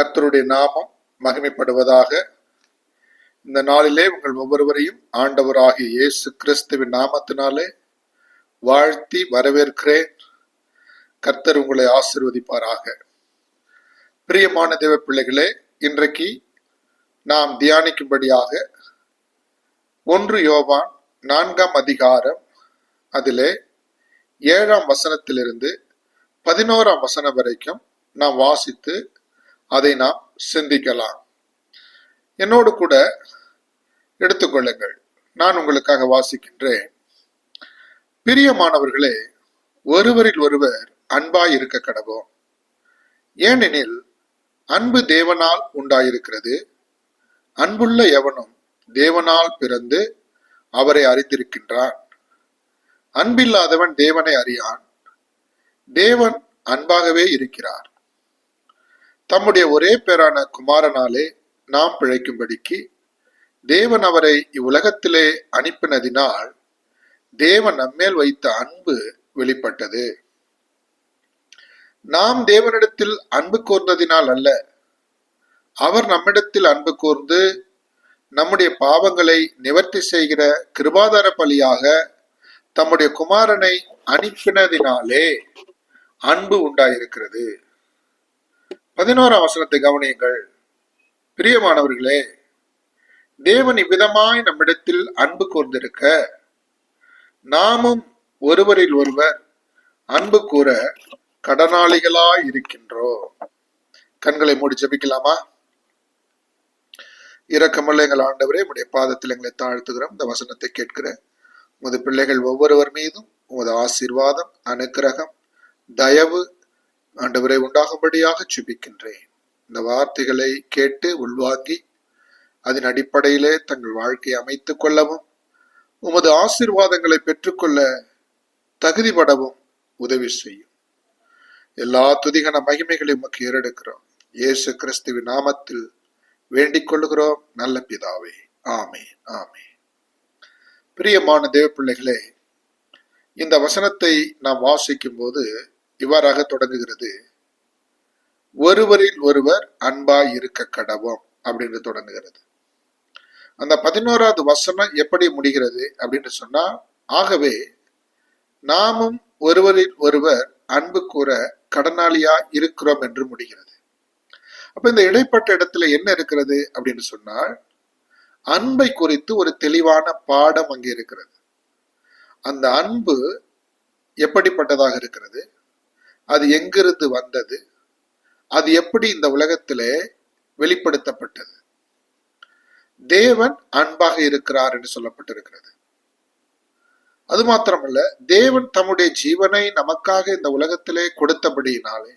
கர்த்தருடைய நாமம் மகிமைப்படுவதாக. இந்த நாளிலே உங்கள் ஒவ்வொருவரையும் ஆண்டவராகிய இயேசு கிறிஸ்துவின் நாமத்தினாலே வாழ்த்தி வரவேற்கிறேன். கர்த்தர் உங்களை ஆசீர்வதிப்பாராக. பிரியமான தேவ பிள்ளைகளே, இன்றைக்கு நாம் தியானிக்கும்படியாக 1 யோவான் 4ஆம் அதிகாரம் அதிலே 7ஆம் வசனத்திலிருந்து 11ஆம் வசனம் வரைக்கும் நாம் வாசித்து அதை நாம் சிந்திக்கலாம். என்னோடு கூட எடுத்துக்கொள்ளுங்கள். நான் உங்களுக்காக வாசிக்கின்றேன். பிரியமானவர்களே, ஒருவரில் ஒருவர் அன்பாய் இருக்க கடவோம். ஏனெனில் அன்பு தேவனால் உண்டாயிருக்கிறது. அன்புள்ள எவனும் தேவனால் பிறந்து அவரை அறிந்திருக்கின்றான். அன்பில்லாதவன் தேவனை அறியான். தேவன் அன்பாகவே இருக்கிறார். தம்முடைய ஒரே பேரான குமாரனாலே நாம் பிழைக்கும்படிக்கு தேவன் அவரை இவ்வுலகத்திலே அனுப்பினதினால் தேவன் நம்மேல் வைத்த அன்பு வெளிப்பட்டது. நாம் தேவனிடத்தில் அன்பு கூர்ந்ததினால் அல்ல, அவர் நம்மிடத்தில் அன்பு கூர்ந்து நம்முடைய பாவங்களை நிவர்த்தி செய்கிற கிருபாதார பலியாக தம்முடைய குமாரனை அனுப்பினதினாலே அன்பு உண்டாயிருக்கிறது. 11ஆம் வசனத்தை கவனியுங்கள். பிரியமானவர்களே, தேவன் இவ்விதமாய் நம்மிடத்தில் அன்பு கூர்ந்திருக்க நாமும் ஒருவரில் ஒருவர் அன்பு கூற கடனாளிகளாய் இருக்கின்றோம். கண்களை மூடி ஜெபிக்கலாமா? இரக்கமுள்ள எங்கள் ஆண்டவரே, உம்முடைய பாதத்தில் எங்களை தாழ்த்துகிறோம். இந்த வசனத்தை கேட்கிற உமது பிள்ளைகள் ஒவ்வொருவர் மீதும் உமது ஆசீர்வாதம், அனுக்கிரகம், தயவு ஆண்டவரை உண்டாகும்படியாக ஜெபிக்கின்றேன். இந்த வார்த்தைகளை கேட்டு உள்வாங்கி அதன் அடிப்படையிலே தங்கள் வாழ்க்கையை அமைத்துக் கொள்ளவும் உமது ஆசீர்வாதங்களை பெற்றுக்கொள்ள தகுதிப்படவும் உதவி செய்யும். எல்லா துதிகன மகிமைகளை உமக்கு ஏறெடுக்கிறோம். இயேசு கிறிஸ்துவின் நாமத்தில் வேண்டிக் கொள்ளுகிறோம் நல்ல பிதாவே. ஆமென், ஆமென். பிரியமான தேவ பிள்ளைகளே, இந்த வசனத்தை நாம் வாசிக்கும் போது இவ்வாறாக தொடங்குகிறது. ஒருவரில் ஒருவர் அன்பாய் இருக்க கடவோம் அப்படின்னு தொடங்குகிறது. அந்த 11ஆவது வசனம் எப்படி முடிகிறது அப்படின்னு சொன்னா, ஆகவே நாமும் ஒருவரில் ஒருவர் அன்பு கூற கடனாளியா இருக்கிறோம் என்று முடிகிறது. அப்ப இந்த இடைப்பட்ட இடத்துல என்ன இருக்கிறது அப்படின்னு சொன்னால், அன்பை குறித்து ஒரு தெளிவான பாடம் அங்கே இருக்கிறது. அந்த அன்பு எப்படிப்பட்டதாக இருக்கிறது, அது எங்கிருந்து வந்தது, அது எப்படி இந்த உலகத்திலே வெளிப்படுத்தப்பட்டது. தேவன் அன்பாக இருக்கிறார் என்று சொல்லப்பட்டிருக்கிறது. அது மாத்திரமல்ல, தேவன் தம்முடைய ஜீவனை நமக்காக இந்த உலகத்திலே கொடுத்தபடியினாலே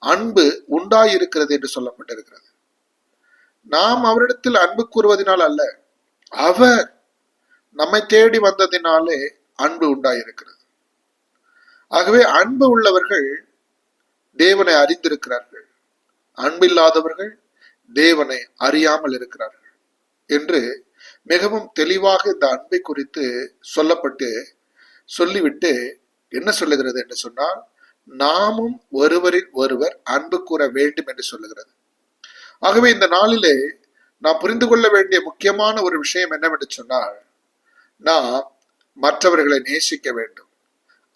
அன்பு உண்டாயிருக்கிறது என்று சொல்லப்பட்டிருக்கிறது. நாம் அவரிடத்தில் அன்பு கூறுவதனால் அல்ல, அவர் நம்மை தேடி வந்ததினாலே அன்பு உண்டாயிருக்கிறது. ஆகவே அன்பு உள்ளவர்கள் தேவனை அறிந்திருக்கிறார்கள், அன்பில்லாதவர்கள் தேவனை அறியாமல் இருக்கிறார்கள் என்று மிகவும் தெளிவாக இந்த அன்பை குறித்து சொல்லிவிட்டு என்ன சொல்லுகிறது என்று சொன்னால், நாமும் ஒருவரில் ஒருவர் அன்பு கூற வேண்டும் என்று சொல்லுகிறது. ஆகவே இந்த நாளிலே நாம் புரிந்து கொள்ள வேண்டிய முக்கியமான ஒரு விஷயம் என்னவென்று சொன்னால், நாம் மற்றவர்களை நேசிக்க வேண்டும்,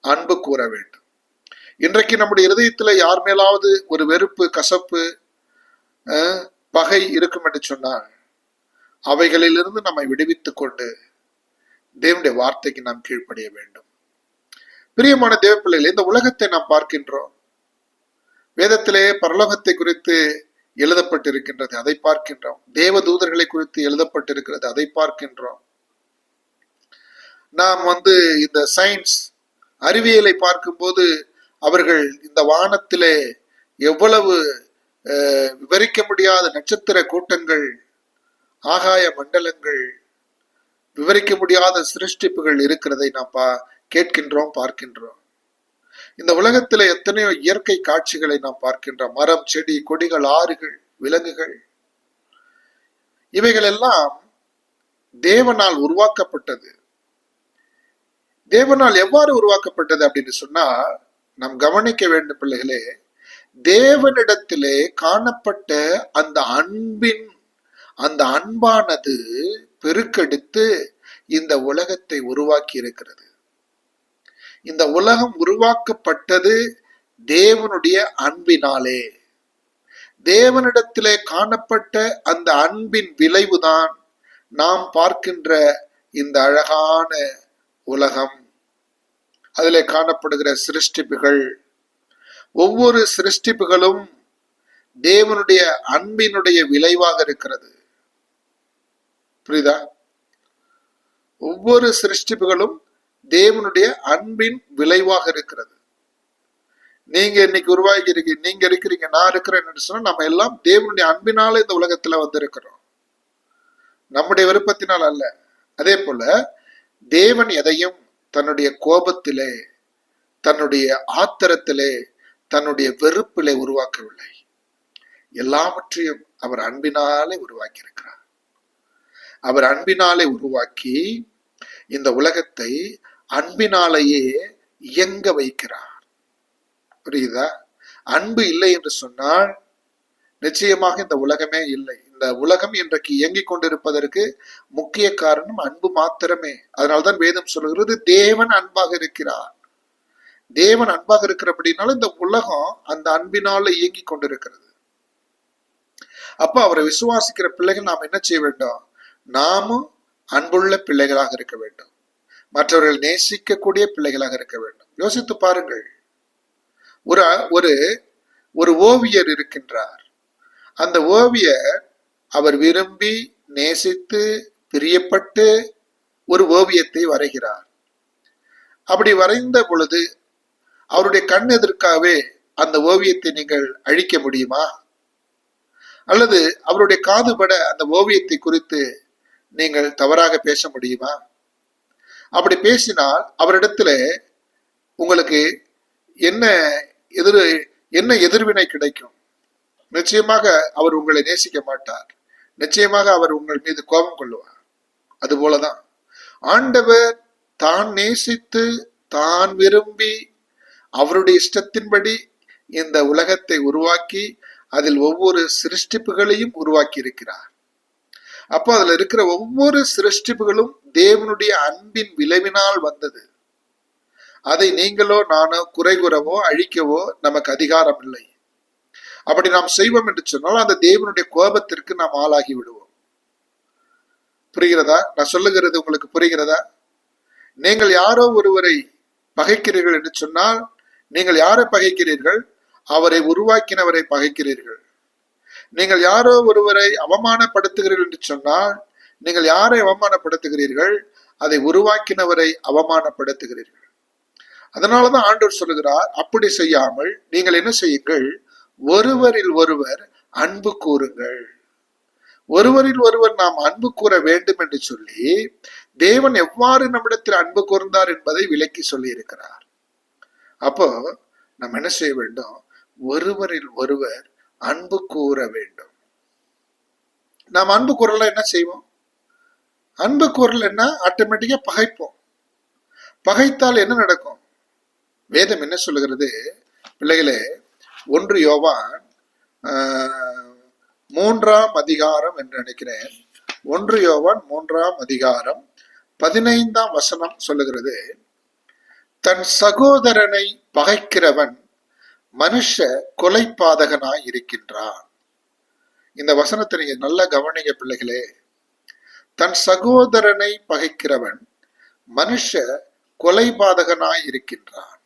அன்பு கூற வேண்டும். இன்றைக்கு நம்முடைய இருதயத்துல யார் மேலாவது ஒரு வெறுப்பு, கசப்பு, பகை இருக்கும் என்று சொன்னால் அவைகளிலிருந்து நம்மை விடுவித்துக் கொண்டு தேவனுடைய வார்த்தைக்கு நாம் கீழ்ப்படிய வேண்டும். பிரியமான தேவ பிள்ளைகளே, இந்த உலகத்தை நாம் பார்க்கின்றோம். வேதத்திலே பரலோகத்தை குறித்து எழுதப்பட்டிருக்கின்றது, அதை பார்க்கின்றோம். தேவ தூதர்களை குறித்து எழுதப்பட்டிருக்கிறது, அதை பார்க்கின்றோம். நாம் இந்த சயின்ஸ் அறிவியலை பார்க்கும்போது அவர்கள் இந்த வானத்திலே எவ்வளவு விவரிக்க முடியாத நட்சத்திர கூட்டங்கள், ஆகாய மண்டலங்கள், விவரிக்க முடியாத சிருஷ்டிப்புகள் இருக்கிறதை நாம் கேட்கின்றோம், பார்க்கின்றோம். இந்த உலகத்திலே எத்தனையோ இயற்கை காட்சிகளை நாம் பார்க்கின்றோம். மரம், செடி, கொடிகள், ஆறுகள், விலங்குகள், இவைகள் எல்லாம் தேவனால் உருவாக்கப்பட்டது. தேவனால் எவ்வாறு உருவாக்கப்பட்டது அப்படின்னு சொன்னா, நாம் கவனிக்க வேண்டும் பிள்ளைகளே. தேவனிடத்திலே காணப்பட்ட அந்த அன்பானது பெருக்கெடுத்து இந்த உலகத்தை உருவாக்கி இருக்கிறது. இந்த உலகம் உருவாக்கப்பட்டது தேவனுடைய அன்பினாலே. தேவனிடத்திலே காணப்பட்ட அந்த அன்பின் விளைவுதான் நாம் பார்க்கின்ற இந்த அழகான உலகம். அதிலே காணப்படுகிற சிருஷ்டிப்புகள், ஒவ்வொரு சிருஷ்டிப்புகளும் தேவனுடைய அன்பினுடைய விளைவாக இருக்கிறது. புரியுதா? ஒவ்வொரு சிருஷ்டிப்புகளும் தேவனுடைய அன்பின் விளைவாக இருக்கிறது. நீங்க இன்னைக்கு உருவாகி நீங்க இருக்கிறீங்க, நான் இருக்கிறேன்னு சொன்னா நம்ம எல்லாம் தேவனுடைய அன்பினால இந்த உலகத்துல வந்திருக்கிறோம், நம்முடைய விருப்பத்தினால் அல்ல. அதே போல தேவன் எதையும் தன்னுடைய கோபத்திலே, தன்னுடைய ஆத்திரத்திலே, தன்னுடைய வெறுப்பிலே உருவாக்கவில்லை. எல்லாவற்றையும் அவர் அன்பினாலே உருவாக்கி இருக்கிறார். அவர் அன்பினாலே உருவாக்கி இந்த உலகத்தை அன்பினாலேயே இயங்க வைக்கிறார். புரியுதா? அன்பு இல்லை என்று சொன்னால் நிச்சயமாக இந்த உலகமே இல்லை. இந்த உலகம் இன்றைக்கு இயங்கிக் கொண்டிருப்பதற்கு முக்கிய காரணம் அன்பு மாத்திரமே. அதனால்தான் வேதம் சொல்லுகிறது தேவன் அன்பாக இருக்கிறார். தேவன் அன்பாக இருக்கிறபடினால இந்த உலகம் அந்த அன்பினால இயங்கி கொண்டிருக்கிறது. அப்ப அவரை விசுவாசிக்கிற பிள்ளைகள் நாம் என்ன செய்ய வேண்டும்? நாமும் அன்புள்ள பிள்ளைகளாக இருக்க வேண்டும், மற்றவர்கள் நேசிக்கக்கூடிய பிள்ளைகளாக இருக்க வேண்டும். யோசித்து பாருங்கள், ஒரு ஓவியர் இருக்கின்றார். அந்த ஓவியர் அவர் விரும்பி நேசித்து பிரியப்பட்டு ஒரு ஓவியத்தை வரைகிறார். அப்படி வரைந்த பொழுது அவருடைய கண் எதிர்க்காகவே அந்த ஓவியத்தை நீங்கள் அழிக்க முடியுமா? அல்லது அவருடைய காதுபட அந்த ஓவியத்தை குறித்து நீங்கள் தவறாக பேச முடியுமா? அப்படி பேசினால் அவரிடத்துல உங்களுக்கு என்ன எதிர்வினை கிடைக்கும்? நிச்சயமாக அவர் உங்களை நேசிக்க மாட்டார். நிச்சயமாக அவர் உங்கள் மீது கோபம் கொள்ளுவார். அதுபோலதான் ஆண்டவர் தான் நேசித்து தான் விரும்பி அவருடைய இஷ்டத்தின்படி இந்த உலகத்தை உருவாக்கி அதில் ஒவ்வொரு சிருஷ்டிப்புகளையும் உருவாக்கி இருக்கிறார். அப்போ அதுல இருக்கிற ஒவ்வொரு சிருஷ்டிப்புகளும் தேவனுடைய அன்பின் விளைவினால் வந்தது. அதை நீங்களோ நானோ குறை கூறவோ அழிக்கவோ நமக்கு அதிகாரம் இல்லை. அப்படி நாம் செய்வோம் என்று சொன்னால் அந்த தேவனுடைய கோபத்திற்கு நாம் ஆளாகி விடுவோம். புரிகிறதா? நான் சொல்லுகிறது உங்களுக்கு புரிகிறதா? நீங்கள் யாரோ ஒருவரை பகைக்கிறீர்கள் என்று சொன்னால் நீங்கள் யாரை பகைக்கிறீர்கள்? அவரை உருவாக்கினவரை பகைக்கிறீர்கள். நீங்கள் யாரோ ஒருவரை அவமானப்படுத்துகிறீர்கள் என்று சொன்னால் நீங்கள் யாரை அவமானப்படுத்துகிறீர்கள்? அதை உருவாக்கினவரை அவமானப்படுத்துகிறீர்கள். அதனாலதான் ஆண்டவர் சொல்லுகிறார், அப்படி செய்யாமல் நீங்கள் என்ன செய்யுங்கள்? ஒருவரில் ஒருவர் அன்பு கூறுங்கள். ஒருவரில் ஒருவர் நாம் அன்பு கூற வேண்டும் என்று சொல்லி தேவன் எவ்வாறு நம்மிடத்தில் அன்பு கூர்ந்தார் என்பதை விளக்கி சொல்லி இருக்கிறார். அப்போ நம்ம என்ன செய்ய வேண்டும்? ஒருவரில் ஒருவர் அன்பு கூற வேண்டும். நாம் அன்பு கூறல என்ன செய்வோம்? அன்பு கூறல் என்ன? ஆட்டோமேட்டிக்கா பகைப்போம். பகைத்தால் என்ன நடக்கும்? வேதம் என்ன சொல்லுகிறது? பிள்ளைகளே, 1 யோவான் 3ஆம் அதிகாரம் என்று நினைக்கிறேன். 1 யோவான் 3ஆம் அதிகாரம் 15ஆம் வசனம் சொல்லுகிறது, தன் சகோதரனை பகைக்கிறவன் மனுஷ கொலைபாதகனாய் இருக்கின்றான். இந்த வசனத்தை நீங்க நல்ல கவனிங்க பிள்ளைகளே. தன் சகோதரனை பகைக்கிறவன் மனுஷ கொலைபாதகனாய் இருக்கின்றான்.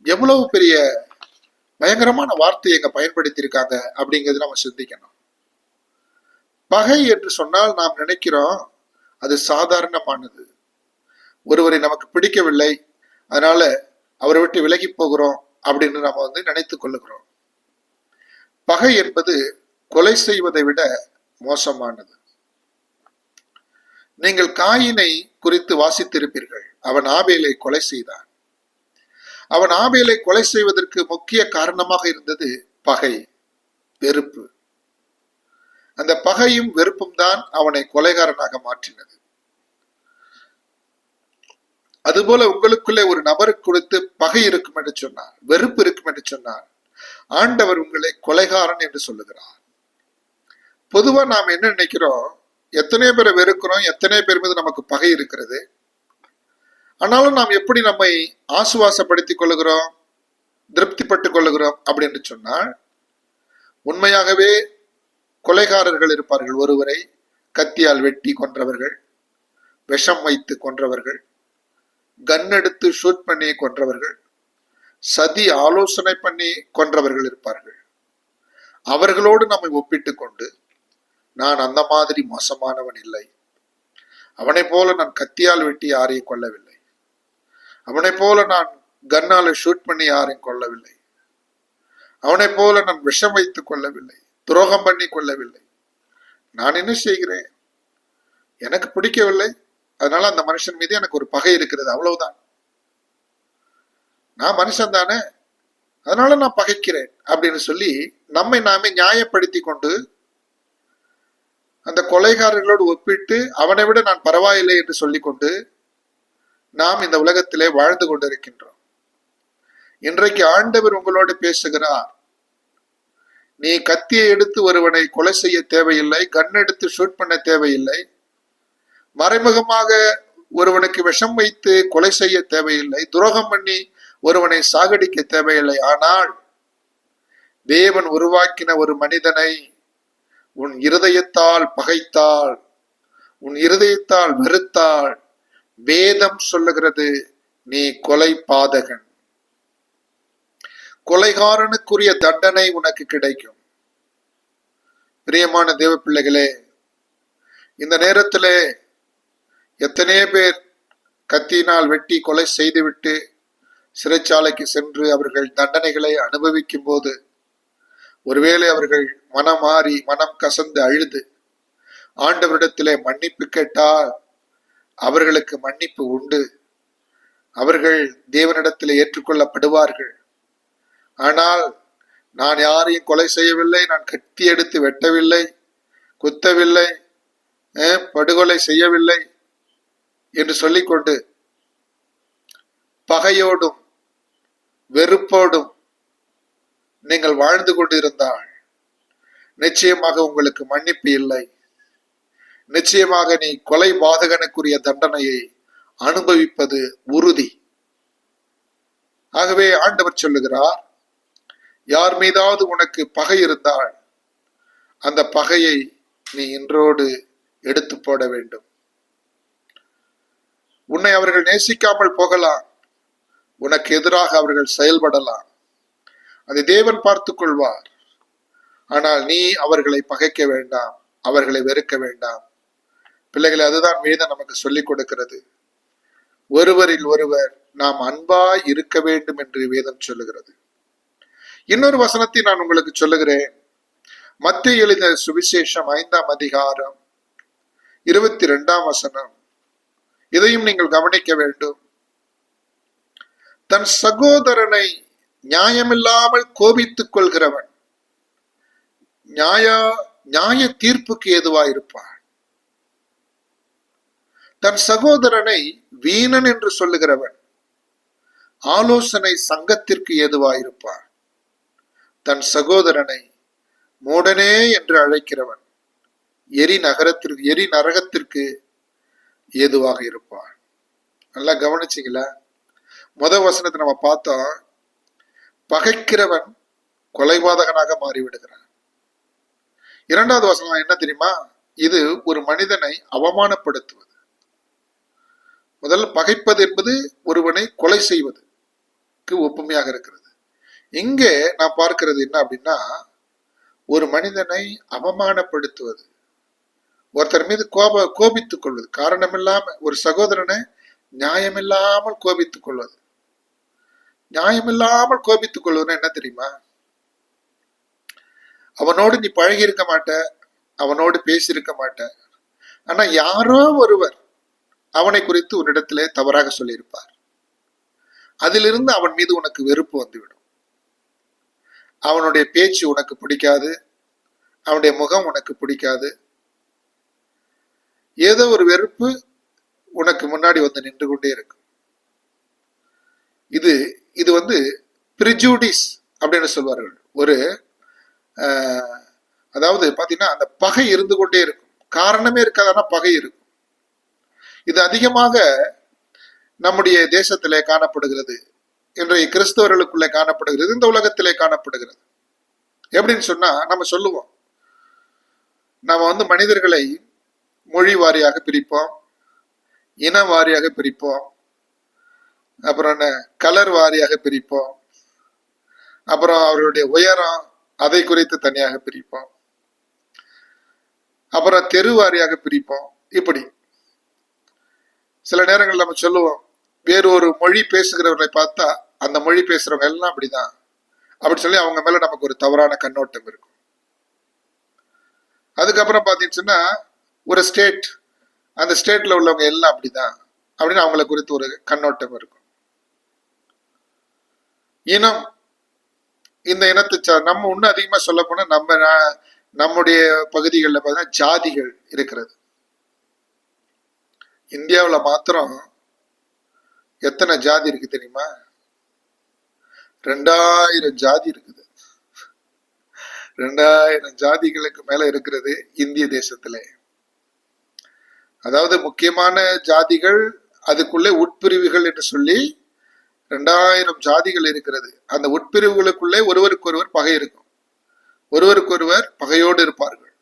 எவ்வளவு பெரிய பயங்கரமான வார்த்தையை எங்க பயன்படுத்தி இருக்காங்க அப்படிங்கிறது நம்ம சிந்திக்கணும். பகை என்று சொன்னால் நாம் நினைக்கிறோம் அது சாதாரணமானது. ஒருவரை நமக்கு பிடிக்கவில்லை, அதனால அவரை விட்டு விலகி போகிறோம் அப்படின்னு நம்ம நினைத்து கொள்ளுகிறோம். பகை என்பது கொலை செய்வதை விட மோசமானது. நீங்கள் காயினை குறித்து வாசித்திருப்பீர்கள். அவன் ஆபேலை கொலை செய்தான். அவன் ஆபேலை கொலை செய்வதற்கு முக்கிய காரணமாக இருந்தது பகை, வெறுப்பு. அந்த பகையும் வெறுப்பும் தான் அவனை கொலைகாரனாக மாற்றினது. அதுபோல உங்களுக்குள்ளே ஒரு நபருக்கு கொடுத்து பகை இருக்கும் என்று சொன்னார், வெறுப்பு இருக்கும் என்று சொன்னார், ஆண்டவர் உங்களை கொலைகாரன் என்று சொல்லுகிறார். பொதுவா நாம் என்ன நினைக்கிறோம், எத்தனை பேரை வெறுக்கிறோம், எத்தனை பேர் மீது நமக்கு பகை இருக்கிறது. ஆனாலும் நாம் எப்படி நம்மை ஆசுவாசப்படுத்திக் கொள்ளுகிறோம், திருப்திப்பட்டுக் கொள்ளுகிறோம் அப்படின்னு சொன்னால், உண்மையாகவே கொலைகாரர்கள் இருப்பார்கள். ஒருவரை கத்தியால் வெட்டி கொன்றவர்கள், விஷம் வைத்து கொன்றவர்கள், கன் எடுத்து ஷூட் பண்ணி கொன்றவர்கள், சதி ஆலோசனை பண்ணி கொன்றவர்கள் இருப்பார்கள். அவர்களோடு நம்மை ஒப்பிட்டு கொண்டு, நான் அந்த மாதிரி மோசமானவன் இல்லை, அவனை போல நான் கத்தியால் வெட்டி யாரையும் கொல்லவில்லை, அவனை போல நான் கன்னால ஷூட் பண்ணி யாரையும் கொல்லவில்லை, அவனை போல நான் விஷம் வைத்து கொள்ளவில்லை, துரோகம் பண்ணி கொள்ளவில்லை. நான் என்ன செய்கிறேன், எனக்கு பிடிக்கவில்லை, அதனால அந்த மனுஷன் மீது எனக்கு ஒரு பகை இருக்கிறது, அவ்வளவுதான். நான் மனுஷன் தானே, அதனால நான் பகைக்கிறேன் அப்படின்னு சொல்லி நம்மை நாமே நியாயப்படுத்தி கொண்டு அந்த கொலைகாரர்களோடு ஒப்பிட்டு அவனை விட நான் பரவாயில்லை என்று சொல்லிக்கொண்டு நாம் இந்த உலகத்திலே வாழ்ந்து கொண்டிருக்கின்றோம். இன்றைக்கு ஆண்டவர் உங்களோடு பேசுகிறார். நீ கத்தியை எடுத்து ஒருவனை கொலை செய்ய தேவையில்லை, கன் எடுத்து ஷூட் பண்ண தேவையில்லை, மறைமுகமாக ஒருவனுக்கு விஷம் வைத்து கொலை செய்ய தேவையில்லை, துரோகம் பண்ணி ஒருவனை சாகடிக்க தேவையில்லை. ஆனால் தேவன் உருவாக்கின ஒரு மனிதனை உன் இருதயத்தால் பகைத்தால், உன் இருதயத்தால் வெறுத்தால், வேதம் சொல்லுகிறது நீ கொலை பாதகன். கொலைகாரனுக்குரிய தண்டனை உனக்கு கிடைக்கும். பிரியமான தேவ பிள்ளைகளே, இந்த நேரத்திலே எத்தனையோ பேர் கத்தியினால் வெட்டி கொலை செய்துவிட்டு சிறைச்சாலைக்கு சென்று அவர்கள் தண்டனைகளை அனுபவிக்கும் போது, ஒருவேளை அவர்கள் மனம் மாறி மனம் கசந்து அழுது ஆண்டவரிடத்திலே மன்னிப்பு கேட்டால் அவர்களுக்கு மன்னிப்பு உண்டு, அவர்கள் தேவனிடத்திலே ஏற்றுக்கொள்ளப்படுவார்கள். ஆனால் நான் யாரையும் கொலை செய்யவில்லை, நான் கத்தி எடுத்து வெட்டவில்லை, குத்தவில்லை, படுகொலை செய்யவில்லை என்று சொல்லிக்கொண்டு பகையோடும் வெறுப்போடும் நீங்கள் வாழ்ந்து கொண்டிருந்தால் நிச்சயமாக உங்களுக்கு மன்னிப்பு இல்லை. நிச்சயமாக நீ கொலை பாதகனுக்குரிய தண்டனையை அனுபவிப்பது உறுதி. ஆகவே ஆண்டவர் சொல்லுகிறார், யார் மீதாவது உனக்கு பகை இருந்தால் அந்த பகையை நீ இன்றோடு எடுத்து போட வேண்டும். உன்னை அவர்கள் நேசிக்காமல் போகலாம், உனக்கு எதிராக அவர்கள் செயல்படலாம், அதை தேவன் பார்த்துக் கொள்வார். ஆனால் நீ அவர்களை பகைக்க வேண்டாம், அவர்களை வெறுக்க வேண்டாம். பிள்ளைகளை, அதுதான் வேதம் நமக்கு சொல்லிக் கொடுக்கிறது. ஒருவரில் ஒருவர் நாம் அன்பாய் இருக்க வேண்டும் என்று வேதம் சொல்லுகிறது. இன்னொரு வசனத்தை நான் உங்களுக்கு சொல்லுகிறேன். மத்தேயு எழுதின சுவிசேஷம் 5ஆம் அதிகாரம் 22ஆம் வசனம். இதையும் நீங்கள் கவனிக்க வேண்டும். தன் சகோதரனை நியாயமில்லாமல் கோபித்துக் கொள்கிறவன் நியாய தீர்ப்புக்கு ஏதுவாயிருப்பான். தன் சகோதரனை வீணன் என்று சொல்லுகிறவன் ஆலோசனை சங்கத்திற்கு ஏதுவாயிருப்பான். தன் சகோதரனை மூடனே என்று அழைக்கிறவன் எரி நரகத்திற்கு ஏதுவாக இருப்பான். நல்லா கவனிச்சிங்களா? முதல் வசனத்தை நம்ம பார்த்தோம், பகைக்கிறவன் கொலைபாதகனாக மாறிவிடுகிறான். இரண்டாவது வசனம் என்ன தெரியுமா? இது ஒரு மனிதனை அவமானப்படுத்துவது. முதல்ல பகைப்பது என்பது ஒருவனை கொலை செய்வதுக்கு ஒப்புமையாக இருக்கிறது. இங்கே நான் பார்க்கிறது என்ன அப்படின்னா, ஒரு மனிதனை அவமானப்படுத்துவது, ஒருத்தர் மீது கோபித்துக் கொள்வது, காரணமில்லாம ஒரு சகோதரனை நியாயமில்லாமல் கோபித்துக் கொள்வது. நியாயமில்லாமல் கோபித்துக் கொள்வதுன்னா என்ன தெரியுமா? அவனோடு நீ பழகி இருக்க மாட்ட, அவனோடு பேசியிருக்க மாட்ட, ஆனா யாரோ ஒருவர் அவனை குறித்து உன்னிடத்திலே தவறாக சொல்லியிருப்பார். அதிலிருந்து அவன் மீது உனக்கு வெறுப்பு வந்துவிடும். அவனுடைய பேச்சு உனக்கு பிடிக்காது, அவனுடைய முகம் உனக்கு பிடிக்காது, ஏதோ ஒரு வெறுப்பு உனக்கு முன்னாடி வந்து நின்று கொண்டே இருக்கும். இது வந்து பிரிஜூடிஸ் அப்படின்னு சொல்வார்கள். ஒரு அதாவது பாத்தீங்கன்னா அந்த பகை இருந்து கொண்டே இருக்கும். காரணமே இருக்காதுன்னா பகை இருக்கும். இது அதிகமாக நம்முடைய தேசத்திலே காணப்படுகிறது, இன்றைய கிறிஸ்தவர்களுக்குள்ளே காணப்படுகிறது, இந்த உலகத்திலே காணப்படுகிறது. எப்படின்னு சொன்னா நம்ம சொல்லுவோம், நம்ம மனிதர்களை மொழி வாரியாக பிரிப்போம், இன வாரியாக பிரிப்போம், அப்புறம் என்ன கலர் வாரியாக பிரிப்போம், அப்புறம் அவர்களுடைய உயரம் அதை குறித்து தனியாக பிரிப்போம், அப்புறம் தெரு வாரியாக பிரிப்போம். இப்படி சில நேரங்கள் நம்ம சொல்லுவோம், வேறு ஒரு மொழி பேசுகிறவர்களை பார்த்தா அந்த மொழி பேசுறவங்க எல்லாம் அப்படிதான் அப்படி சொல்லி அவங்க மேல நமக்கு ஒரு தவறான கண்ணோட்டம் இருக்கும். அதுக்கப்புறம் பாத்தீங்கன்னா ஒரு ஸ்டேட், அந்த ஸ்டேட்ல உள்ளவங்க எல்லாம் அப்படிதான் அப்படின்னு அவங்களை குறித்து ஒரு கண்ணோட்டம் இருக்கும். இனம், இந்த இனத்தை நம்ம இன்னும் அதிகமா சொல்ல போனா நம்முடைய பகுதிகளில் பார்த்தீங்கன்னா ஜாதிகள் இருக்கிறது. இந்தியாவில் மாத்திரம் எத்தனை ஜாதி இருக்கு தெரியுமா? 2000 ஜாதி இருக்குது. 2000 ஜாதிகளுக்கு மேல இருக்கிறது இந்திய தேசத்திலே. அதாவது முக்கியமான ஜாதிகள், அதுக்குள்ளே உட்பிரிவுகள் என்று சொல்லி 2000 ஜாதிகள் இருக்கிறது. அந்த உட்பிரிவுகளுக்குள்ளே ஒருவருக்கொருவர் பகை இருக்கும், ஒருவருக்கொருவர் பகையோடு இருப்பார்கள்.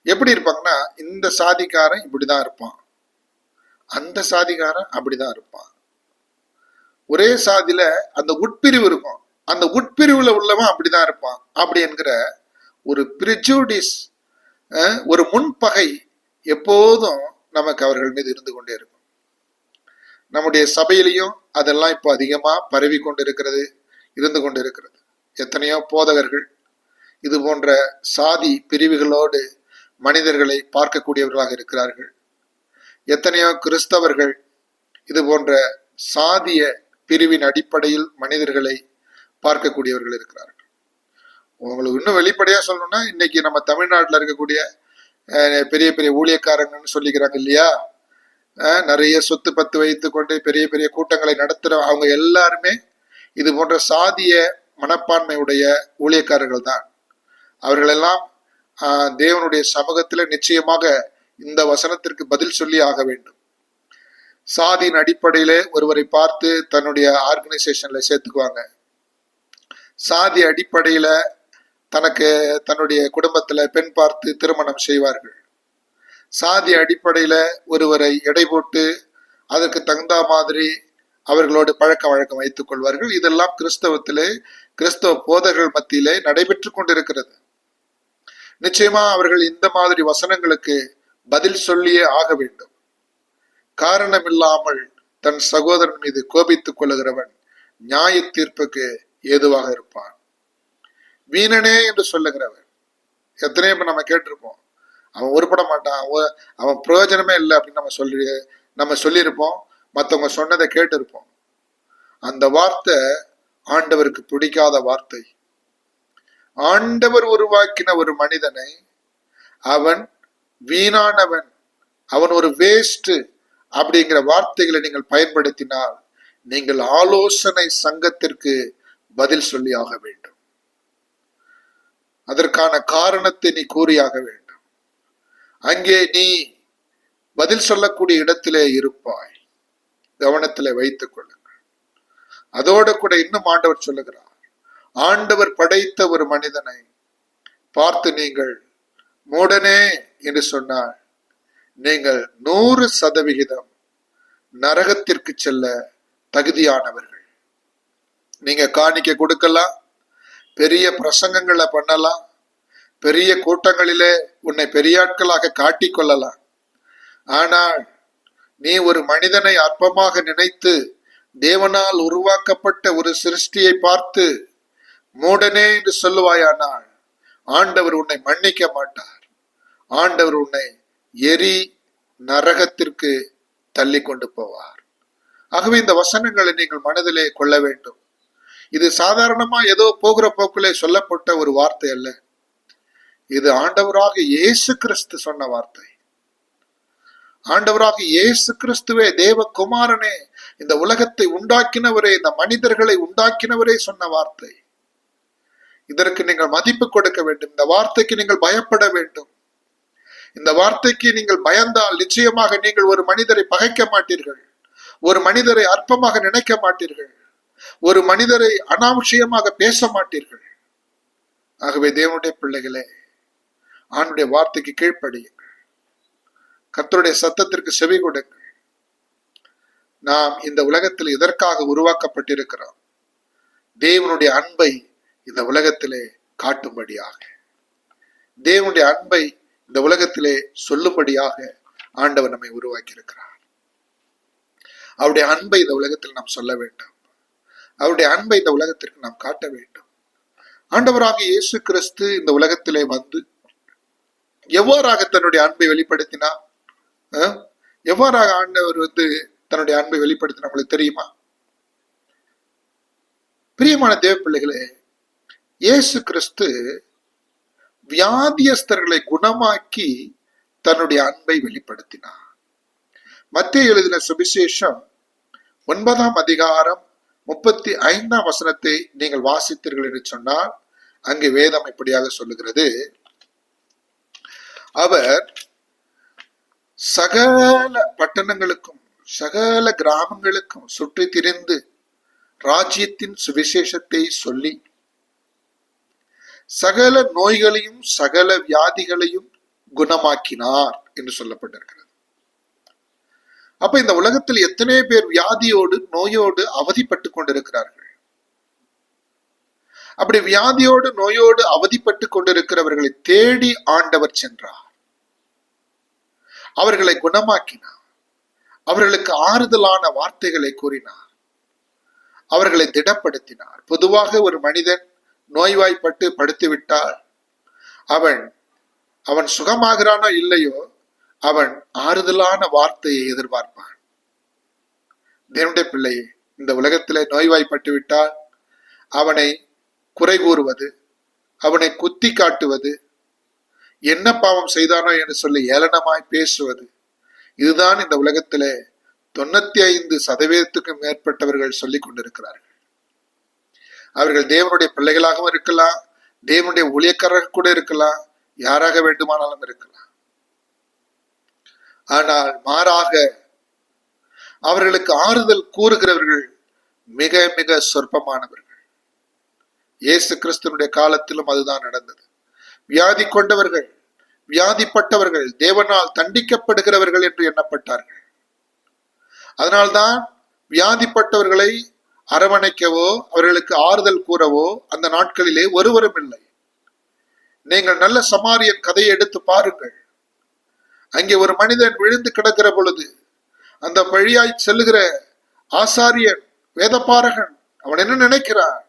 எப்படி இருப்பாங்கன்னா, இந்த சாதிக்காரன் இப்படிதான் இருப்பான், அந்த சாதிக்காரன் அப்படிதான் இருப்பான். ஒரே சாதியில அந்த உட்பிரிவு இருக்கும், அந்த உட்பிரிவுல உள்ளவன் அப்படிதான் இருப்பான் அப்படி என்கிற ஒரு பிரிஜுடிஸ், ஒரு முன்பகை எப்போதும் நமக்கு அவர்கள் மீது இருந்து கொண்டே இருக்கும். நம்முடைய சபையிலையும் அதெல்லாம் இப்போ அதிகமா பரவி கொண்டிருக்கிறது, இருந்து கொண்டிருக்கிறது. எத்தனையோ போதகர்கள் இது போன்ற சாதி பிரிவுகளோடு மனிதர்களை பார்க்கக்கூடியவர்களாக இருக்கிறார்கள். எத்தனையோ கிறிஸ்தவர்கள் இது போன்ற சாதிய பிரிவின் அடிப்படையில் மனிதர்களை பார்க்கக்கூடியவர்கள் இருக்கிறார்கள். உங்களுக்கு இன்னும் வெளிப்படையா சொல்லணும்னா, இன்னைக்கு நம்ம தமிழ்நாட்டில் இருக்கக்கூடிய பெரிய பெரிய ஊழியக்காரங்கன்னு சொல்லிக்கிறாங்க இல்லையா, நிறைய சொத்து பத்து வைத்து கொண்டு பெரிய பெரிய கூட்டங்களை நடத்துற அவங்க எல்லாருமே இது போன்ற சாதிய மனப்பான்மையுடைய ஊழியக்காரர்கள் தான். அவர்களெல்லாம் தேவனுடைய சமூகத்துல நிச்சயமாக இந்த வசனத்திற்கு பதில் சொல்லி ஆக வேண்டும். சாதியின் அடிப்படையிலே ஒருவரை பார்த்து தன்னுடைய ஆர்கனைசேஷன்ல சேர்த்துக்குவாங்க. சாதி அடிப்படையில தன்னுடைய குடும்பத்துல பெண் பார்த்து திருமணம் செய்வார்கள். சாதி அடிப்படையில ஒருவரை எடை போட்டு அதற்கு தகுந்த மாதிரி அவர்களோடு பழக்க வழக்கம் வைத்துக் கொள்வார்கள். இதெல்லாம் கிறிஸ்தவ போதகர்கள் மத்தியிலே நடைபெற்று கொண்டிருக்கிறது. நிச்சயமா அவர்கள் இந்த மாதிரி வசனங்களுக்கு பதில் சொல்லியே ஆக வேண்டும். காரணம் இல்லாமல் தன் சகோதரன் மீது கோபித்துக் கொள்ளுகிறவன் நியாய தீர்ப்புக்கு ஏதுவாக இருப்பான். வீணனே என்று சொல்லுகிறவன் எத்தனையோ நம்ம கேட்டிருப்போம், அவன் உருப்பட மாட்டான், அவன் பிரயோஜனமே இல்லை அப்படின்னு நம்ம சொல்லியிருப்போம், மற்றவங்க சொன்னதை கேட்டிருப்போம். அந்த வார்த்தை ஆண்டவருக்கு பிடிக்காத வார்த்தை. ஆண்டவர் உருவாக்கின ஒரு மனிதனை அவன் வீணானவன், அவன் ஒரு வேஸ்ட் அப்படிங்கிற வார்த்தைகளை நீங்கள் பயன்படுத்தினால் நீங்கள் ஆலோசனை சங்கத்திற்கு பதில் சொல்லி ஆக வேண்டும். அதற்கான காரணத்தை நீ கூறியாக வேண்டும். அங்கே நீ பதில் சொல்லக்கூடிய இடத்திலே இருப்பாய். கவனத்திலே வைத்துக் கொள்ளுங்கள். அதோட கூட இன்னும் ஆண்டவர் சொல்லுகிறார், ஆண்டவர் படைத்த ஒரு மனிதனை பார்த்து நீங்கள் மூடனே என்று சொன்னார், நீங்கள் 100% நரகத்திற்கு செல்ல தகுதியானவர்கள். நீங்க காணிக்கை கொடுக்கலாம், பெரிய பிரசங்கங்களை பண்ணலாம், பெரிய கூட்டங்களிலே உன்னை பெரியாட்களாக காட்டிக்கொள்ளலாம். ஆனால் நீ ஒரு மனிதனை அற்பமாக நினைத்து தேவனால் உருவாக்கப்பட்ட ஒரு சிருஷ்டியை பார்த்து மூடனே என்று சொல்லுவாயானால் ஆண்டவர் உன்னை மன்னிக்க மாட்டார். ஆண்டவர் உன்னை எரி நரகத்திற்கு தள்ளி கொண்டு போவார். ஆகவே இந்த வசனங்களை நீங்கள் மனதிலே கொள்ள வேண்டும். இது சாதாரணமா ஏதோ போகிற போக்கிலே சொல்லப்பட்ட ஒரு வார்த்தை அல்ல. இது ஆண்டவராக இயேசு கிறிஸ்து சொன்ன வார்த்தை. ஆண்டவராக இயேசு கிறிஸ்துவே, தேவகுமாரனே, இந்த உலகத்தை உண்டாக்கினவரே, இந்த மனிதர்களை உண்டாக்கினவரே சொன்ன வார்த்தை. இதற்கு நீங்கள் மதிப்பு கொடுக்க வேண்டும். இந்த வார்த்தைக்கு நீங்கள் பயப்பட வேண்டும். இந்த வார்த்தைக்கு நீங்கள் பயந்தால் நிச்சயமாக நீங்கள் ஒரு மனிதரை பகைக்க மாட்டீர்கள், ஒரு மனிதரை அற்பமாக நினைக்க மாட்டீர்கள், ஒரு மனிதரை அனாவசியமாக பேச மாட்டீர்கள். ஆகவே தேவனுடைய பிள்ளைகளே, ஆண்டுடைய வார்த்தைக்கு கீழ்ப்படியுங்கள், கர்த்தருடைய சத்தத்திற்கு செவி கொடுங்கள். நாம் இந்த உலகத்தில் எதற்காக உருவாக்கப்பட்டிருக்கிறோம்? தேவனுடைய அன்பை இந்த உலகத்திலே காட்டும்படியாக, தேவனுடைய அன்பை இந்த உலகத்திலே சொல்லும்படியாக ஆண்டவர் நம்மை உருவாக்கி இருக்கிறார். அவருடைய அன்பை இந்த உலகத்தில் நாம் சொல்ல வேண்டும். அவருடைய அன்பை இந்த உலகத்திற்கு நாம் காட்ட வேண்டும். ஆண்டவராக இயேசு கிறிஸ்து இந்த உலகத்திலே வந்து எவ்வாறாக தன்னுடைய அன்பை வெளிப்படுத்தினார்? எவ்வாறாக ஆண்டவர் வந்து தன்னுடைய அன்பை வெளிப்படுத்தினார் உங்களுக்கு தெரியுமா? பிரியமான தேவ பிள்ளைகளே, இயேசு கிறிஸ்து வியாதியஸ்தர்களை குணமாக்கி தன்னுடைய அன்பை வெளிப்படுத்தினார். மத்தேயு எழுதின சுவிசேஷம் 9ஆம் அதிகாரம் 35ஆம் வசனத்தை நீங்கள் வாசித்தீர்கள் என்று சொன்னால், அங்கே வேதம் இப்படியாக சொல்லுகிறது, அவர் சகல பட்டணங்களுக்கும் சகல கிராமங்களுக்கும் சுற்றி திரிந்து ராஜ்யத்தின் சுவிசேஷத்தை சொல்லி சகல நோய்களையும் சகல வியாதிகளையும் குணமாக்கினார் என்று சொல்லப்பட்டிருக்கிறது. அப்ப இந்த உலகத்தில் எத்தனை பேர் வியாதியோடு நோயோடு அவதிப்பட்டு கொண்டிருக்கிறார்கள்? அப்படி வியாதியோடு நோயோடு அவதிப்பட்டு கொண்டிருக்கிறவர்களை தேடி ஆண்டவர் சென்றார், அவர்களை குணமாக்கினார், அவர்களுக்கு ஆறுதலான வார்த்தைகளை கூறினார், அவர்களை திடப்படுத்தினார். பொதுவாக ஒரு மனிதன் நோய்வாய்ப்பட்டு படுத்துவிட்டால் அவன் சுகமாகிறானோ இல்லையோ, அவன் ஆறுதலான வார்த்தையை எதிர்பார்ப்பான். தேவனுடைய பிள்ளையே, இந்த உலகத்திலே நோய்வாய்ப்பட்டு விட்டால் அவனை குறை கூறுவது, அவனை குத்தி காட்டுவது, என்ன பாவம் செய்தானோ என்று சொல்லி ஏளனமாய் பேசுவது, இதுதான் இந்த உலகத்திலே 95% மேற்பட்டவர்கள் சொல்லிக் கொண்டிருக்கிறார்கள். அவர்கள் தேவனுடைய பிள்ளைகளாகவும் இருக்கலாம், தேவனுடைய ஊழியக்காரர்கள் கூட இருக்கலாம், யாராக வேண்டுமானாலும் இருக்கலாம். ஆனால் மாறாக அவர்களுக்கு ஆறுதல் கூறுகிறவர்கள் மிக மிக சொற்பமானவர்கள். இயேசு கிறிஸ்துவனுடைய காலத்திலும் அதுதான் நடந்தது. வியாதி கொண்டவர்கள், வியாதிப்பட்டவர்கள் தேவனால் தண்டிக்கப்படுகிறவர்கள் என்று எண்ணப்பட்டார்கள். அதனால்தான் வியாதிப்பட்டவர்களை அரவணைக்கவோ அவர்களுக்கு ஆறுதல் கூறவோ அந்த நாட்களிலே ஒருவரும் இல்லை. நீங்கள் நல்ல சமாரியன் கதையை எடுத்து பாருங்கள். அங்கே ஒரு மனிதன் விழுந்து கிடக்கிற பொழுது அந்த வழியாய் செல்லுகிற ஆசாரியன், வேதபாரகன், அவன் என்ன நினைக்கிறான்?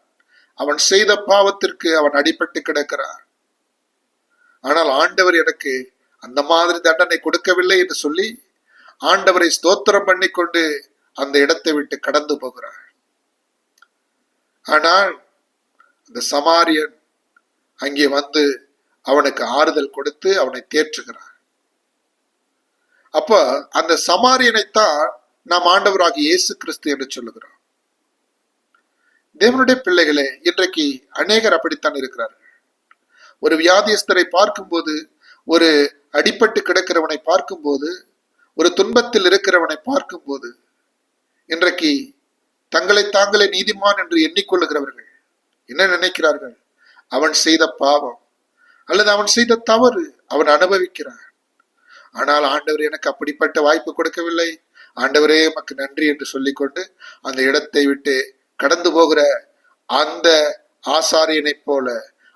அவன் செய்த பாவத்திற்கு அவன் அடிபட்டு கிடக்கிறான். ஆனால் ஆண்டவர் எனக்கு அந்த மாதிரி தண்டனை கொடுக்கவில்லை என்று சொல்லி ஆண்டவரை ஸ்தோத்திரம் பண்ணி கொண்டு அந்த இடத்தை விட்டு கடந்து போகிறார். ஆனால் அந்த சமாரியன் அங்கே வந்து அவனுக்கு ஆறுதல் கொடுத்து அவனை தேற்றுகிறார். அப்ப அந்த சமாரியனைத்தான் நாம் ஆண்டவராக இயேசு கிறிஸ்து என்று சொல்லுகிறோம். தேவனுடைய பிள்ளைகளே, இன்றைக்கு அநேகர் அப்படித்தான் இருக்கிறார்கள். ஒரு வியாதியஸ்தரை பார்க்கும்போது, ஒரு அடிபட்டு கிடக்கிறவனை பார்க்கும்போது, ஒரு துன்பத்தில் இருக்கிறவனை பார்க்கும்போது, இன்றைக்கு தங்களை தாங்களே நீதிமான் என்று எண்ணிக்கொள்ளுகிறவர்கள் என்ன நினைக்கிறார்கள்? அவன் செய்த பாவம் அல்லது அவன் செய்த தவறு அவன் அனுபவிக்கிறான். ஆனால் ஆண்டவர் எனக்கு அப்படிப்பட்ட வாய்ப்பு கொடுக்கவில்லை, ஆண்டவரே உமக்கு நன்றி என்று சொல்லிக்கொண்டு அந்த இடத்தை விட்டு கடந்து போகிற அந்த ஆசாரியனை போல,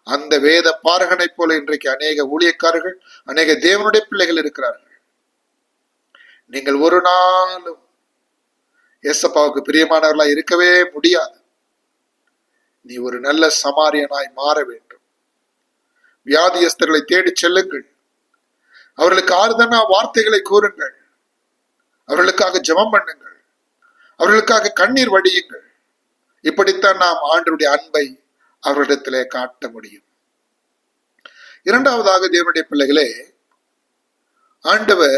அந்த வேத பாரகனை போல இன்றைக்கு அநேக ஊழியக்காரர்கள், அநேக தேவனுடைய பிள்ளைகள் இருக்கிறார்கள். நீங்கள் ஒரு நாளும் ஏசப்பாவுக்கு பிரியமானவர்களாய் இருக்கவே முடியாது. நீ ஒரு நல்ல சமாரியனாய் மாற வேண்டும். வியாதியஸ்தர்களை தேடி செல்லுங்கள், அவர்களுக்கு ஆறுதலான வார்த்தைகளை கூறுங்கள், அவர்களுக்காக ஜெபம் பண்ணுங்கள், அவர்களுக்காக கண்ணீர் வடியுங்கள். இப்படித்தான் நாம் ஆண்டவருடைய அன்பை அவர்களிடத்திலே காட்ட முடியும். இரண்டாவதாக தேவனுடைய பிள்ளைகளே, ஆண்டவர்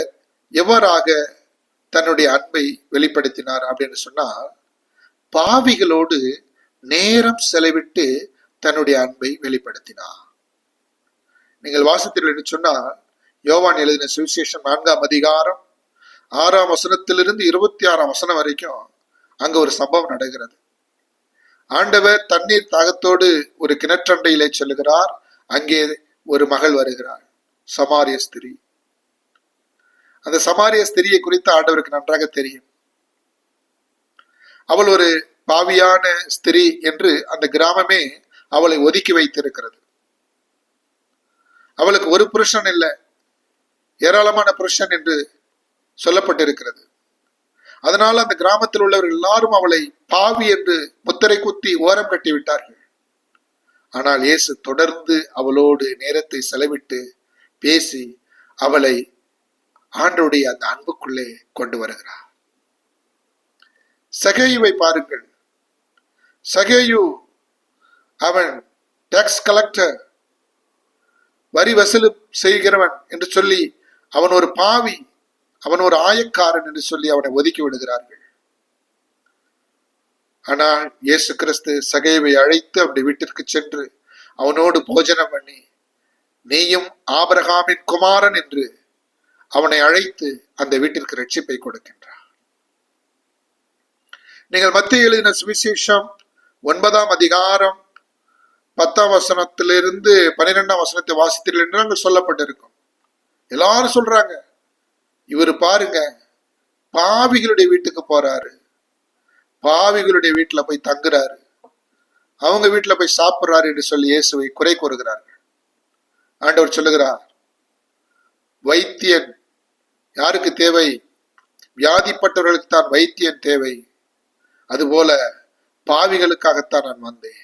எவ்வாறாக தன்னுடைய அன்பை வெளிப்படுத்தினார் அப்படின்னு சொன்னால், பாவிகளோடு நேரம் செலவிட்டு தன்னுடைய அன்பை வெளிப்படுத்தினார். நீங்கள் வாசித்தீர்கள் என்று சொன்னால், யோவான் எழுதின சுவிசேஷம் 4ஆம் அதிகாரம் 6ஆம் வசனத்திலிருந்து 26ஆம் வசனம் வரைக்கும் அங்க ஒரு சம்பவம் நடக்கிறது. ஆண்டவர் தண்ணீர் தாகத்தோடு ஒரு கிணற்றண்டையிலே செல்லுகிறார். அங்கே ஒரு மகள் வருகிறாள், சமாரிய ஸ்திரீ. அந்த சமாரிய ஸ்திரியை குறித்து ஆண்டவருக்கு நன்றாக தெரியும். அவள் ஒரு பாவியான ஸ்திரீ என்று அந்த கிராமமே அவளை ஒதுக்கி வைத்திருக்கிறது. அவளுக்கு ஒரு புருஷன் இல்லை, ஏராளமான புருஷன் என்று சொல்லப்பட்டிருக்கிறது. அதனால் அந்த கிராமத்தில் உள்ளவர்கள் எல்லாரும் அவளை பாவி என்று முத்திரை குத்தி ஓரம் கட்டி விட்டார்கள். ஆனால் இயேசு தொடர்ந்து அவளோடு நேரத்தை செலவிட்டு பேசி அவளை ஆண்டவருடைய அந்த அன்புக்குள்ளே கொண்டு வருகிறார். சகேயுவை பாருங்கள். சகேயு அவன் டாக்ஸ் கலெக்டர், வரி வசூல் செய்கிறவன் என்று சொல்லி அவன் ஒரு பாவி, அவன் ஒரு ஆயக்காரன் என்று சொல்லி அவனை ஒதுக்கி விடுகிறார்கள். ஆனால் இயேசு கிறிஸ்து சகேயுவை அழைத்து அவனுடைய வீட்டிற்கு சென்று அவனோடு போஜனம் பண்ணி, நீயும் ஆபிரகாமின் குமாரன் என்று அவனை அழைத்து அந்த வீட்டிற்கு ரட்சிப்பை கொடுக்கின்றார். நீங்கள் மத்தேயு எழுதின சுவிசேஷம் 9ஆம் அதிகாரம் 10ஆம் வசனத்திலிருந்து 12ஆம் வசனத்தை வாசித்தீர்கள் என்று அங்கு சொல்லப்பட்டிருக்கும். எல்லாரும் சொல்றாங்க, இவர் பாருங்க பாவிகளுடைய வீட்டுக்கு போறாரு, பாவிகளுடைய வீட்டுல போய் தங்குறாரு, அவங்க வீட்டுல போய் சாப்பிடுறாரு என்று சொல்லி இயேசுவை குறை கூறுகிறார்கள். ஆண்டவர் சொல்லுகிறார், வைத்தியன் யாருக்கு தேவை? வியாதிப்பட்டவர்களுக்கு தான் வைத்தியன் தேவை. அதுபோல பாவிகளுக்காகத்தான் நான் வந்தேன்,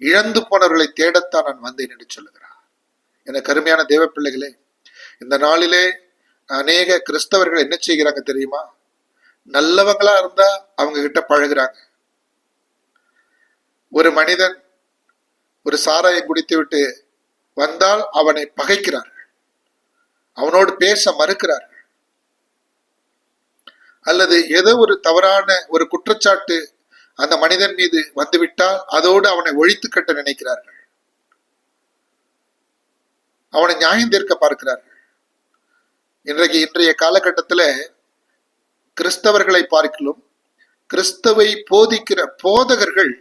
இழந்து போனவர்களை தேடத்தான் நான் வந்தேன் என்று சொல்லுகிறார். என கருமையான தேவ பிள்ளைகளே, இந்த நாளிலே அநேக கிறிஸ்தவர்கள் என்ன செய்கிறாங்க தெரியுமா? நல்லவங்களா இருந்தா அவங்க கிட்ட பழகுறாங்க. ஒரு மனிதன் ஒரு சாராயம் குடித்து விட்டு வந்தால் அவனை பகைக்கிறார்கள், அவனோடு பேச மறுக்கிறார்கள். அல்லது ஏதோ ஒரு தவறான ஒரு குற்றச்சாட்டு அந்த மனிதன் மீது வந்துவிட்டால் அதோடு அவனை ஒழித்து கட்ட நினைக்கிறார்கள், அவனை நியாயம் தீர்க்க பார்க்கிறார்கள். இன்றைய காலகட்டத்தில் கிறிஸ்தவர்களை பார்க்கலும் கிறிஸ்தவை போதிக்கிற போதகர்கள்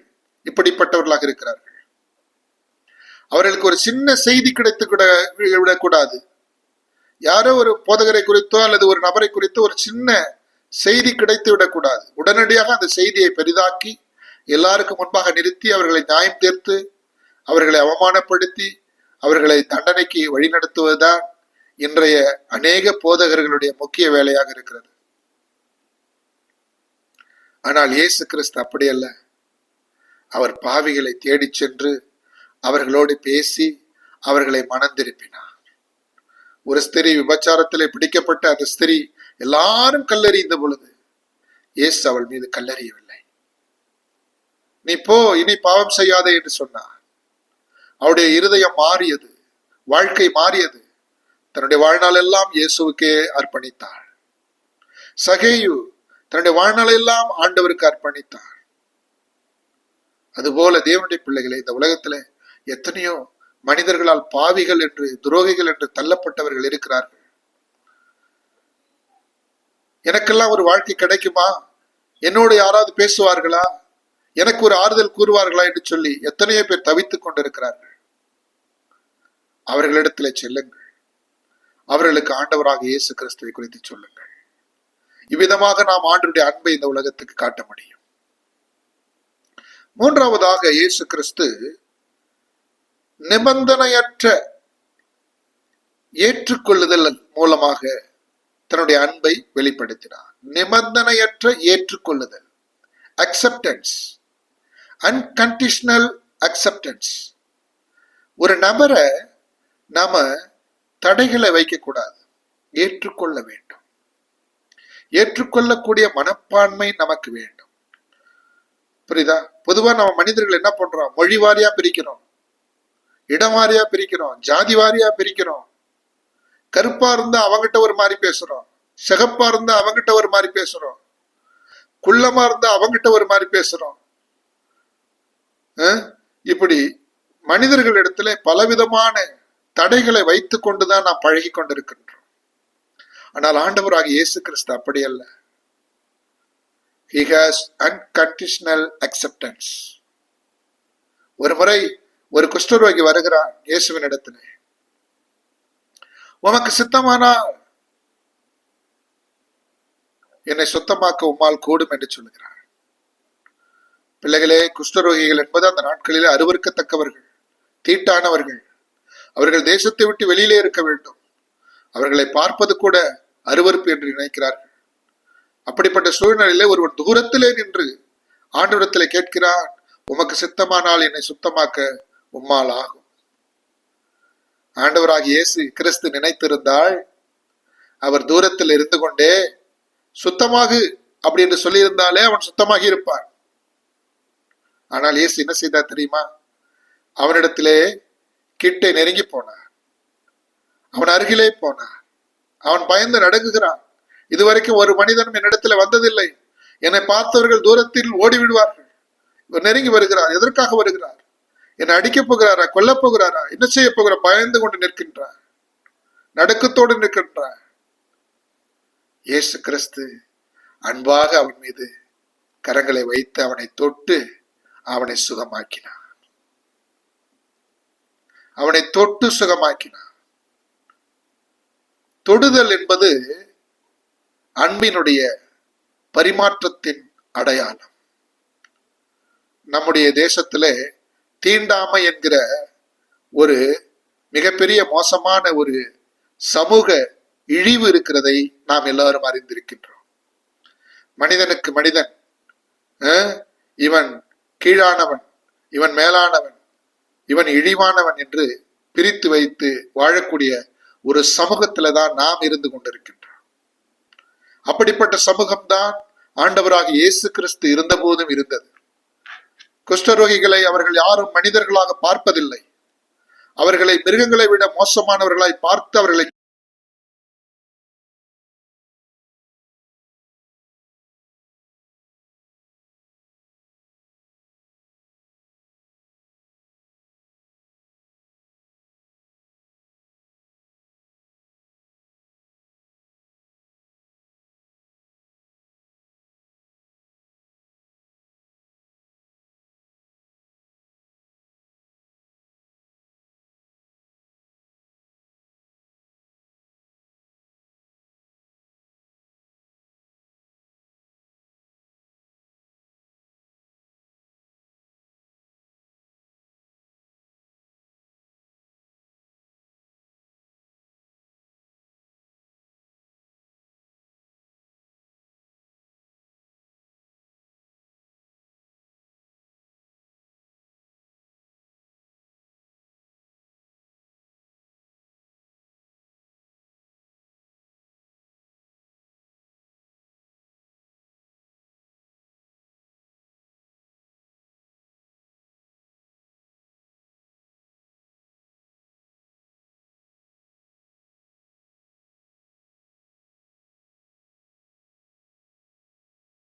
இப்படிப்பட்டவர்களாக இருக்கிறார்கள். அவர்களுக்கு ஒரு சின்ன செய்தி கிடைத்து விடக்கூடாது. யாரோ ஒரு போதகரை குறித்தோ அல்லது ஒரு நபரை குறித்தோ ஒரு சின்ன செய்தி கிடைத்து விடக்கூடாது. உடனடியாக அந்த செய்தியை பெரிதாக்கி எல்லாருக்கும் முன்பாக நிறுத்தி அவர்களை நியாயம் தீர்த்து அவர்களை அவமானப்படுத்தி அவர்களை தண்டனைக்கு வழிநடத்துவதுதான் இன்றைய அநேக போதகர்களுடைய முக்கிய வேலையாக இருக்கிறது. ஆனால் இயேசு கிறிஸ்து அப்படி அல்ல. அவர் பாவிகளை தேடி சென்று அவர்களோடு பேசி அவர்களை மனம் திருப்பினார். ஒரு ஸ்திரீ விபச்சாரத்திலே பிடிக்கப்பட்ட அந்த ஸ்திரீ எல்லாரும் கல்லெறிந்த பொழுது இயேசு அவள் மீது கல்லெறியவில்லை. நீ போ, இனி பாவம் செய்யாதே என்று சொன்னார். அவருடைய இருதயம் மாறியது, வாழ்க்கை மாறியது. தன்னுடைய வாழ்நாள் எல்லாம் இயேசுவுக்கே அர்ப்பணித்தாள். சகேயு தன்னுடைய வாழ்நாள் எல்லாம் ஆண்டவருக்கு அர்ப்பணித்தார். அதுபோல தேவனுடைய பிள்ளைகளை, இந்த உலகத்துல எத்தனையோ மனிதர்களால் பாவிகள் என்று துரோகிகள் என்று தள்ளப்பட்டவர்கள் இருக்கிறார்கள். எனக்கெல்லாம் ஒரு வாழ்க்கை கிடைக்குமா, என்னோடு யாராவது பேசுவார்களா, எனக்கு ஒரு ஆறுதல் கூறுவார்களா என்று சொல்லி எத்தனையோ பேர் தவித்துக் கொண்டிருக்கிறார்கள். அவர்களிடத்திலே செல்லுங்கள், அவர்களுக்கு ஆண்டவராக இயேசு கிறிஸ்துவை குறித்து சொல்லுங்கள். இவ்விதமாக நாம் ஆண்டவருடைய அன்பை இந்த உலகத்துக்கு காட்ட முடியும். மூன்றாவதாக இயேசு கிறிஸ்து நிபந்தனையற்ற ஏற்றுக்கொள்ளுதல் மூலமாக தன்னுடைய அன்பை வெளிப்படுத்தினார். நிபந்தனையற்ற ஏற்றுக்கொள்ளுதல், அக்செப்டன்ஸ், அன்கண்டிஷனல் அக்செப்டன்ஸ். ஒரு நபரை நாம தடைகளை வைக்கக்கூடாது, ஏற்றுக்கொள்ள வேண்டும். ஏற்றுக்கொள்ளக்கூடிய மனப்பான்மை நமக்கு வேண்டும். புரியுதா? பொதுவா நம்ம மனிதர்கள் என்ன பண்றோம்? மொழி வாரியா பிரிக்கிறோம், இடம் வாரியா பிரிக்கிறோம், ஜாதி வாரியா பிரிக்கிறோம். கருப்பா இருந்தா அவங்கிட்ட ஒரு மாதிரி பேசுறோம், சிகப்பா இருந்தா அவங்கிட்ட ஒரு மாதிரி பேசுறோம், குள்ளமா இருந்தா அவங்கிட்ட ஒரு மாதிரி பேசுறோம். இப்படி மனிதர்களிடத்திலே பலவிதமான தடைகளை வைத்துக் கொண்டுதான் நாம் பழகி கொண்டிருக்கின்றோம். ஆனால் ஆண்டவராகிய இயேசு கிறிஸ்து அப்படி அல்ல. He has unconditional acceptance. ஒரு முறை ஒரு குஷ்டரோகி வருகிறான் இயேசுவின் இடத்திலே. உமக்கு சித்தமானால் என்னை சுத்தமாக்க உம்மால் கூடும் என்று சொல்லுகிறார். பிள்ளைகளே, குஷ்டரோகிகள் என்பது அந்த நாட்களிலே அருவருக்கத்தக்கவர்கள், தீட்டானவர்கள். அவர்கள் தேசத்தை விட்டு வெளியிலே இருக்க வேண்டும். அவர்களை பார்ப்பது கூட அருவருப்பு என்று நினைக்கிறார்கள். அப்படிப்பட்ட சூழ்நிலையிலே ஒருவன் தூரத்திலே நின்று ஆண்டவரிடத்திலே கேட்கிறான், உமக்கு சித்தமானால் என்னை சுத்தமாக்க உம்மால் ஆகும். ஆண்டவராகிய இயேசு கிறிஸ்து நினைத்திருந்தால் அவர் தூரத்தில் இருந்து கொண்டே சுத்தமாகு அப்படி என்று சொல்லியிருந்தாலே அவன் சுத்தமாகி இருப்பான். ஆனால் இயேசு என்ன செய்தார் தெரியுமா? அவனிடத்திலே கிட்டே நெருங்கி போனார். அவன் அருகிலே போனார். அவன் பயந்து நடுங்குகிறான். இதுவரைக்கும் ஒரு மனிதனும் என்னிடத்துல வந்ததில்லை. என்னை பார்த்தவர்கள் தூரத்தில் ஓடிவிடுவார்கள். இவர் நெருங்கி வருகிறார். எதற்காக வருகிறார்? என்னை அடிக்கப் போகிறாரா? கொல்லப் போகிறாரா? என்ன செய்ய போகிறார்? பயந்து கொண்டு நிற்கின்றார். நடுக்கத்தோடு நிற்கின்றார். இயேசு கிறிஸ்து அன்பாக அவன் மீது கரங்களை வைத்து அவனை தொட்டு அவனை சுகமாக்கினார். அவனை தொட்டு சுகமாக்கினார். தொடுதல் என்பது அன்பினுடைய பரிமாற்றத்தின் அடையாளம். நம்முடைய தேசத்திலே தீண்டாமை என்கிற ஒரு மிகப்பெரிய மோசமான ஒரு சமூக இழிவு இருக்கிறதை நாம் எல்லாரும் அறிந்திருக்கின்றோம். மனிதனுக்கு மனிதன், இவன் கீழானவன், இவன் மேலானவன், இவன் இழிவானவன் என்று பிரித்து வைத்து வாழக்கூடிய ஒரு சமூகத்துல தான் நாம் இருந்து கொண்டிருக்கின்றோம். அப்படிப்பட்ட சமூகம்தான் ஆண்டவராகிய இயேசு கிறிஸ்து இருந்த போதும் இருந்தது. குஷ்டரோகிகளை அவர்கள் யாரும் மனிதர்களாக பார்ப்பதில்லை. அவர்களை மிருகங்களை விட மோசமானவர்களாய் பார்த்து அவர்களை